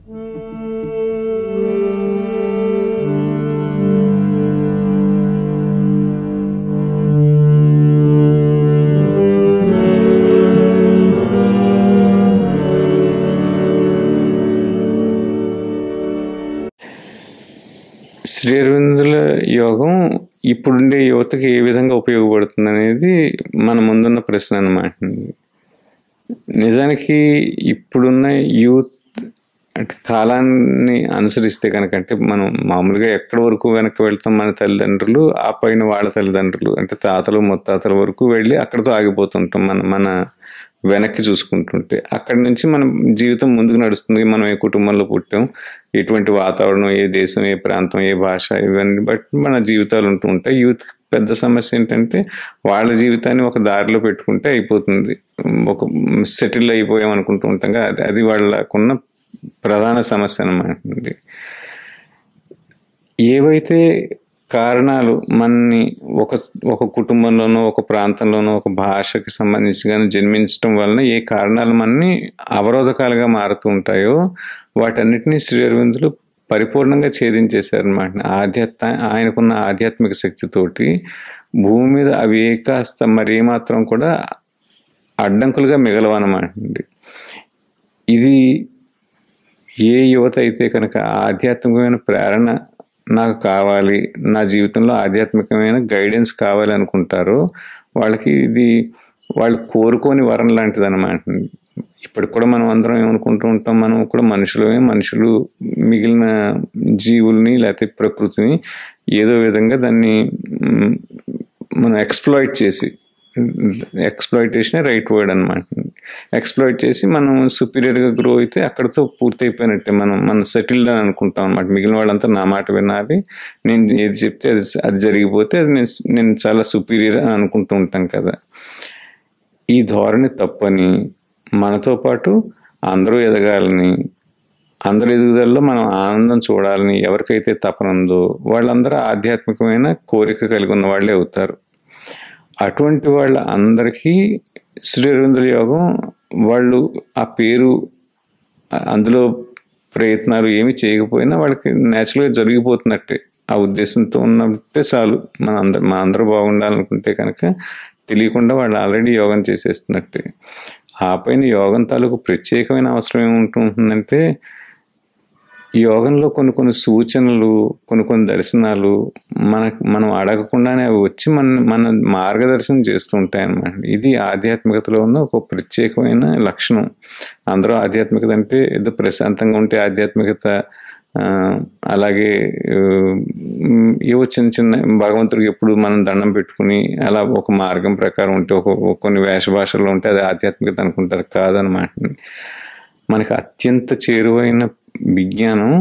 శ్రీ అరవిందుల యోగం ఇప్పుడుండే యువతకి ఏ విధంగా ఉపయోగపడుతుంది అనేది మన ముందున్న ప్రశ్న అన్నమాట. నిజానికి ఇప్పుడున్న యూత్ అంటే కాలాన్ని అనుసరిస్తే కనుక, అంటే మనం మామూలుగా ఎక్కడి వరకు వెనక్కి వెళ్తాం, మన తల్లిదండ్రులు ఆ పైన వాళ్ళ తల్లిదండ్రులు అంటే తాతలు ముత్తాతల వరకు వెళ్ళి అక్కడితో ఆగిపోతుంటాం. మన వెనక్కి చూసుకుంటుంటే అక్కడి నుంచి మన జీవితం ముందుకు నడుస్తుంది. మనం ఏ కుటుంబంలో పుట్టాం, ఎటువంటి వాతావరణం, ఏ దేశం, ఏ ప్రాంతం, ఏ భాష, ఇవన్నీ బట్టి మన జీవితాలు ఉంటూ ఉంటాయి. యూత్ పెద్ద సమస్య ఏంటంటే వాళ్ళ జీవితాన్ని ఒక దారిలో పెట్టుకుంటే అయిపోతుంది, ఒక సెటిల్ అయిపోయాం అనుకుంటూ ఉంటాం కదా, అది వాళ్ళకున్న ప్రధాన సమస్య అన్నమాట. ఏవైతే కారణాలు మనని ఒక కుటుంబంలోనో, ఒక ప్రాంతంలోనో, ఒక భాషకి సంబంధించి కానీ జన్మించడం వలన ఏ కారణాలు మనని అవరోధకాలుగా మారుతూ ఉంటాయో వాటన్నిటినీ శ్రీ అరవిందులు పరిపూర్ణంగా ఛేదించేశారనమాట. ఆయనకున్న ఆధ్యాత్మిక శక్తితోటి భూమి మీద అవి కాస్త మరేమాత్రం కూడా అడ్డంకులుగా మిగలవన్నమాట. ఇది ఏ యువత అయితే కనుక ఆధ్యాత్మికమైన ప్రేరణ నాకు కావాలి, నా జీవితంలో ఆధ్యాత్మికమైన గైడెన్స్ కావాలి అనుకుంటారో వాళ్ళకి ఇది వాళ్ళు కోరుకోని వరం లాంటిది అనమాట. ఇప్పటికి కూడా మనం అందరం ఏమనుకుంటూ ఉంటాం, మనం కూడా మనుషులు మిగిలిన జీవుల్ని లేకపోతే ప్రకృతిని ఏదో విధంగా దాన్ని మనం ఎక్స్ప్లాయిటేషన్ రైట్ వర్డ్ అనమాట. ఎక్స్ప్లాయిట్ చేసి మనం సుపీరియర్గా గ్రో అయితే అక్కడితో పూర్తి అయిపోయినట్టే, మనం సెటిల్డ్ అని అనుకుంటాం అనమాట. మిగిలిన వాళ్ళంతా నా మాట వినాలి, నేను ఏది చెప్తే అది జరిగిపోతే అది నేను చాలా సుపీరియర్ అని అనుకుంటూ ఉంటాం కదా. ఈ ధోరణి తప్పని, మనతో పాటు అందరూ ఎదగాలని, అందరి ఎదుగుదలలో మనం ఆనందం చూడాలని ఎవరికైతే తపన ఉందో వాళ్ళందరూ ఆధ్యాత్మికమైన కోరిక కలిగి ఉన్న వాళ్ళే అవుతారు. అటువంటి వాళ్ళ అందరికీ శ్రీ అరవిందుల యోగం, వాళ్ళు ఆ పేరు అందులో ప్రయత్నాలు ఏమి చేయకపోయినా వాళ్ళకి న్యాచురల్గా జరిగిపోతున్నట్టే. ఆ ఉద్దేశంతో ఉన్నట్టే చాలు, మనందరూ బాగుండాలనుకుంటే కనుక తెలియకుండా వాళ్ళు ఆల్రెడీ యోగం చేసేస్తున్నట్టే. ఆ పైన యోగం తాలూకు ప్రత్యేకమైన అవసరం ఏముంటుందంటే, యోగంలో కొన్ని సూచనలు, కొన్ని దర్శనాలు మనం అడగకుండానే అవి వచ్చి మన మార్గదర్శనం చేస్తూ ఉంటాయి అన్నమాట. ఇది ఆధ్యాత్మికతలో ఉన్న ఒక ప్రత్యేకమైన లక్షణం. అందరూ ఆధ్యాత్మికత అంటే ఏదో ప్రశాంతంగా ఉంటే ఆధ్యాత్మికత, అలాగే ఏవో చిన్న భగవంతుడికి ఎప్పుడు మనం దండం పెట్టుకుని అలా ఒక మార్గం ప్రకారం ఉంటే, కొన్ని వేషభాషల్లో ఉంటే అది ఆధ్యాత్మికత అనుకుంటారు. కాదనమాట. మనకి అత్యంత చేరువైన విజ్ఞానం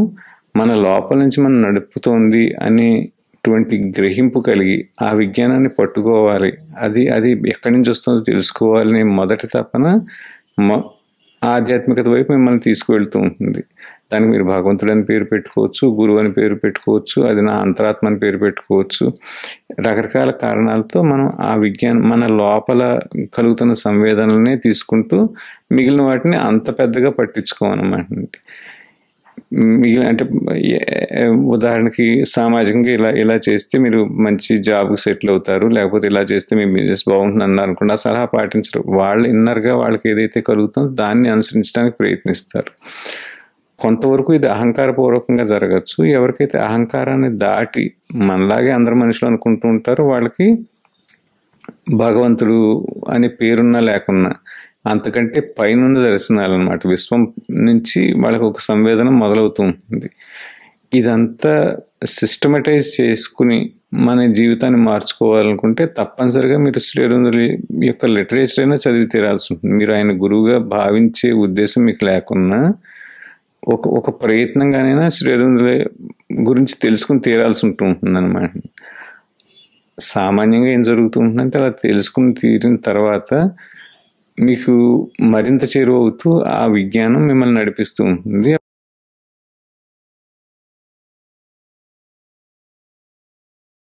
మన లోపల నుంచి మనం నడుపుతోంది అనేటువంటి గ్రహింపు కలిగి ఆ విజ్ఞానాన్ని పట్టుకోవాలి, అది ఎక్కడి నుంచి వస్తుందో తెలుసుకోవాలని మొదటి తపన ఆధ్యాత్మికత వైపు మిమ్మల్ని తీసుకువెళ్తూ ఉంటుంది. దానికి మీరు భగవంతుడు అని పేరు పెట్టుకోవచ్చు, గురువు అని పేరు పెట్టుకోవచ్చు, అది నా అంతరాత్మ అని పేరు పెట్టుకోవచ్చు. రకరకాల కారణాలతో మనం ఆ విజ్ఞానం మన లోపల కలుగుతున్న సంవేదనలనే తీసుకుంటూ మిగిలిన వాటిని అంత పెద్దగా పట్టించుకోమన్నమాట. అంటే ఉదాహరణకి సామాజికంగా ఇలా చేస్తే మీరు మంచి జాబ్కి సెటిల్ అవుతారు, లేకపోతే ఇలా చేస్తే మీ బిజినెస్ బాగుంటుంది అన్నారు అనుకుంటే ఆ సలహా పాటించరు. వాళ్ళు ఇన్నర్గా వాళ్ళకి ఏదైతే కలుగుతుందో దాన్ని అనుసరించడానికి ప్రయత్నిస్తారు. కొంతవరకు ఇది అహంకారపూర్వకంగా జరగచ్చు. ఎవరికైతే అహంకారాన్ని దాటి మనలాగే అందరు మనుషులు అనుకుంటూ ఉంటారో వాళ్ళకి భగవంతుడు అనే పేరున్నా లేకున్నా అంతకంటే పైనున్న దర్శనాలు అనమాట, విశ్వం నుంచి వాళ్ళకి ఒక సంవేదన మొదలవుతూ ఉంటుంది. ఇదంతా సిస్టమటైజ్ చేసుకుని మన జీవితాన్ని మార్చుకోవాలనుకుంటే తప్పనిసరిగా మీరు శ్రీ అరవిందుల యొక్క లిటరేచర్ అయినా చదివి తీరాల్సి ఉంటుంది. మీరు ఆయన గురువుగా భావించే ఉద్దేశం మీకు లేకున్నా ఒక ప్రయత్నంగానైనా శ్రీ అరవిందుల గురించి తెలుసుకుని తీరాల్సి ఉంటుంది అనమాట. సామాన్యంగా ఏం జరుగుతుంటుందంటే అలా తెలుసుకుని తీరిన తర్వాత మీకు మరింత చేరువవుతూ ఆ విజ్ఞానం మిమ్మల్ని నడిపిస్తూ ఉంటుంది.